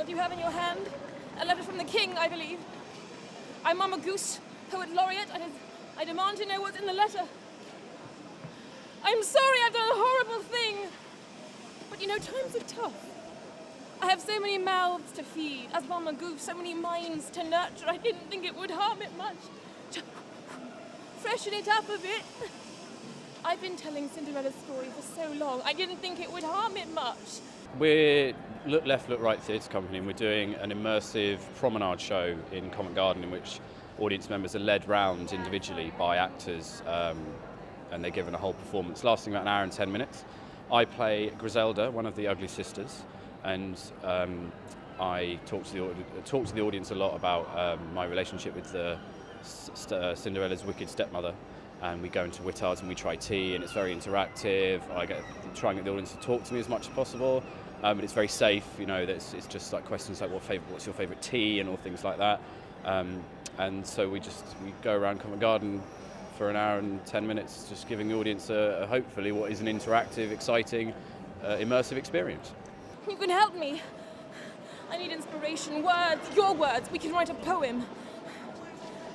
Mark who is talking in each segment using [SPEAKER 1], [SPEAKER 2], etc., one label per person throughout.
[SPEAKER 1] What do you have in your hand? A letter from the king, I believe. I'm Mother Goose, poet laureate. I demand to know what's in the letter. I'm sorry I've done a horrible thing. But you know, times are tough. I have so many mouths to feed, as Mother Goose, so many minds to nurture. I didn't think it would harm it much. To freshen it up a bit. I've been telling Cinderella's story for so long, I didn't think it would harm it much.
[SPEAKER 2] We're Look Left, Look Right Theatre Company, and we're doing an immersive promenade show in Covent Garden in which audience members are led round individually by actors and they're given a whole performance lasting about an hour and 10 minutes. I play Griselda, one of the ugly sisters, and I talk to the audience a lot about my relationship with Cinderella's wicked stepmother. And we go into Whittards and we try tea, and it's very interactive. I try and get the audience to talk to me as much as possible, but it's very safe. You know, it's just like questions like what's your favourite tea and all things like that. And so we go around Covent Garden for an hour and 10 minutes, just giving the audience hopefully what is an interactive, exciting, immersive experience.
[SPEAKER 1] You can help me. I need inspiration, words, your words. We can write a poem.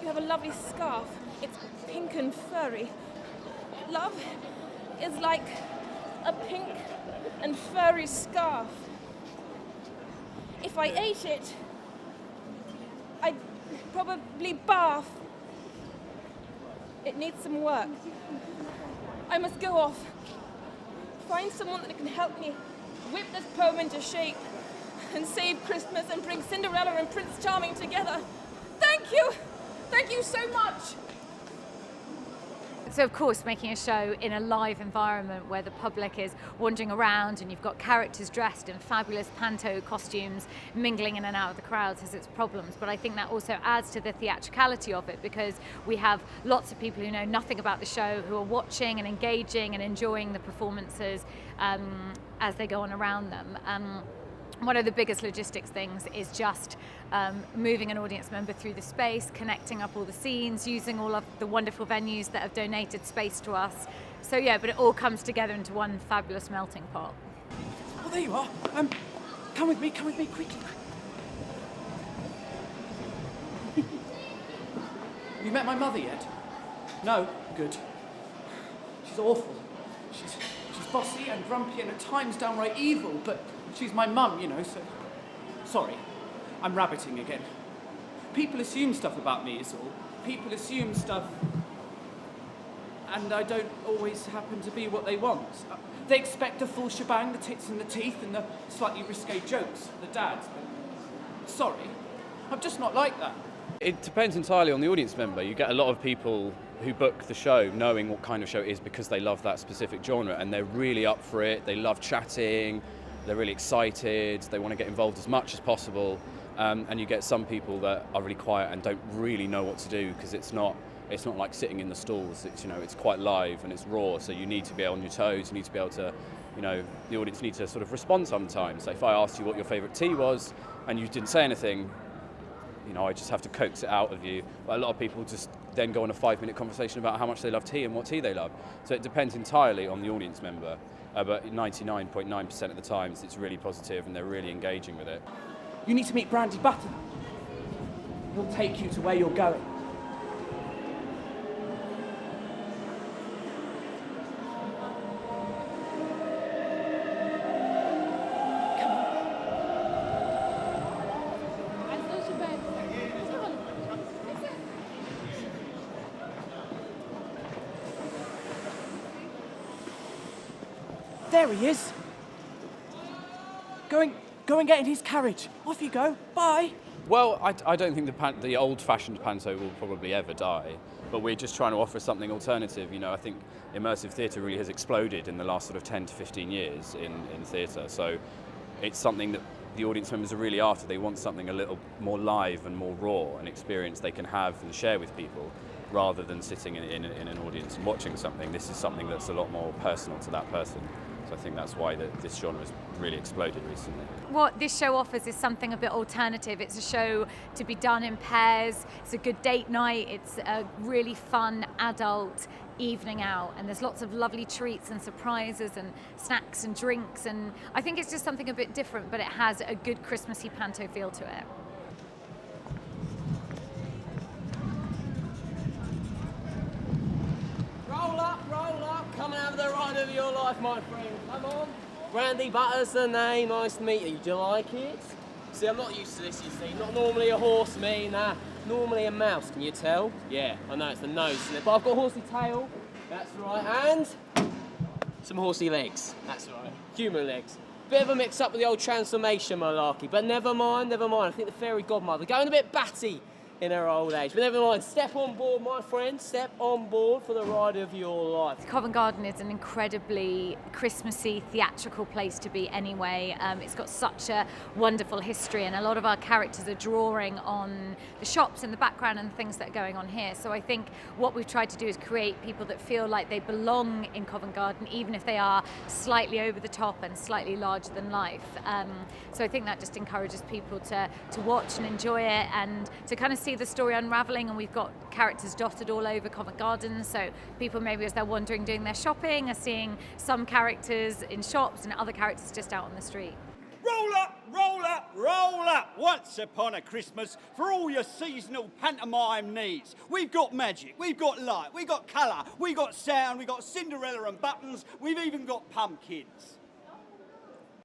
[SPEAKER 1] You have a lovely scarf. It's pink and furry. Love is like a pink and furry scarf. If I ate it, I'd probably barf. It needs some work. I must go off. Find someone that can help me whip this poem into shape and save Christmas and bring Cinderella and Prince Charming together. Thank you! Thank you so much!
[SPEAKER 3] So of course, making a show in a live environment where the public is wandering around and you've got characters dressed in fabulous panto costumes mingling in and out of the crowds has its problems, but I think that also adds to the theatricality of it, because we have lots of people who know nothing about the show who are watching and engaging and enjoying the performances as they go on around them. One of the biggest logistics things is just moving an audience member through the space, connecting up all the scenes, using all of the wonderful venues that have donated space to us. So yeah, but it all comes together into one fabulous melting pot.
[SPEAKER 4] Oh, there you are. Come with me, quickly. You met my mother yet? No? Good. She's awful. She's bossy and grumpy and at times downright evil, but she's my mum, you know, so... Sorry, I'm rabbiting again. People assume stuff about me, is all. People assume stuff, and I don't always happen to be what they want. They expect the full shebang, the tits and the teeth, and the slightly risque jokes for the dads, but... Sorry, I'm just not like that.
[SPEAKER 2] It depends entirely on the audience member. You get a lot of people who book the show knowing what kind of show it is because they love that specific genre, and they're really up for it. They love chatting. They're really excited, they want to get involved as much as possible, and you get some people that are really quiet and don't really know what to do, because it's not like sitting in the stalls. It's quite live and it's raw, so you need to be on your toes. You need to be able to, the audience need to sort of respond sometimes. So if I asked you what your favourite tea was and you didn't say anything, I just have to coax it out of you. But a lot of people just then go on a 5-minute conversation about how much they love tea and what tea they love. So it depends entirely on the audience member. But 99.9% of the times it's really positive and they're really engaging with it.
[SPEAKER 4] You need to meet Brandy Button. He'll take you to where you're going. There he is. Go and get in his carriage. Off you go. Bye.
[SPEAKER 2] Well, I don't think the old-fashioned panto will probably ever die, but we're just trying to offer something alternative. I think immersive theatre really has exploded in the last sort of 10 to 15 years in theatre. So it's something that the audience members are really after. They want something a little more live and more raw, an experience they can have and share with people, rather than sitting in an audience and watching something. This is something that's a lot more personal to that person. So I think that's why this genre has really exploded recently.
[SPEAKER 3] What this show offers is something a bit alternative. It's a show to be done in pairs. It's a good date night. It's a really fun adult evening out, and there's lots of lovely treats and surprises and snacks and drinks, and I think it's just something a bit different, but it has a good Christmassy panto feel to it.
[SPEAKER 5] Roll up, come and have the ride of your life, my friend. Come on. Brandy Butter's the name, nice to meet you. Do you like it? See, I'm not used to this, you see. Not normally a horse, me, nah. Normally a mouse, can you tell? Yeah, I know, it's the nose, isn't it? But I've got a horsey tail, that's right, and some horsey legs, that's right. Human legs. Bit of a mix up with the old transformation malarkey, but never mind. I think the fairy godmother going a bit batty in her old age. But never mind, step on board, my friend, step on board for the ride of your life.
[SPEAKER 3] Covent Garden is an incredibly Christmassy, theatrical place to be anyway. It's got such a wonderful history, and a lot of our characters are drawing on the shops in the background and the things that are going on here. So I think what we've tried to do is create people that feel like they belong in Covent Garden, even if they are slightly over the top and slightly larger than life. So I think that just encourages people to watch and enjoy it, and to kind of see the story unravelling. And we've got characters dotted all over Covent Garden, so people maybe as they're wandering doing their shopping are seeing some characters in shops and other characters just out on the street.
[SPEAKER 6] Roll up, roll up, roll up once upon a Christmas for all your seasonal pantomime needs. We've got magic, we've got light, we've got colour, we've got sound, we've got Cinderella and buttons, we've even got pumpkins.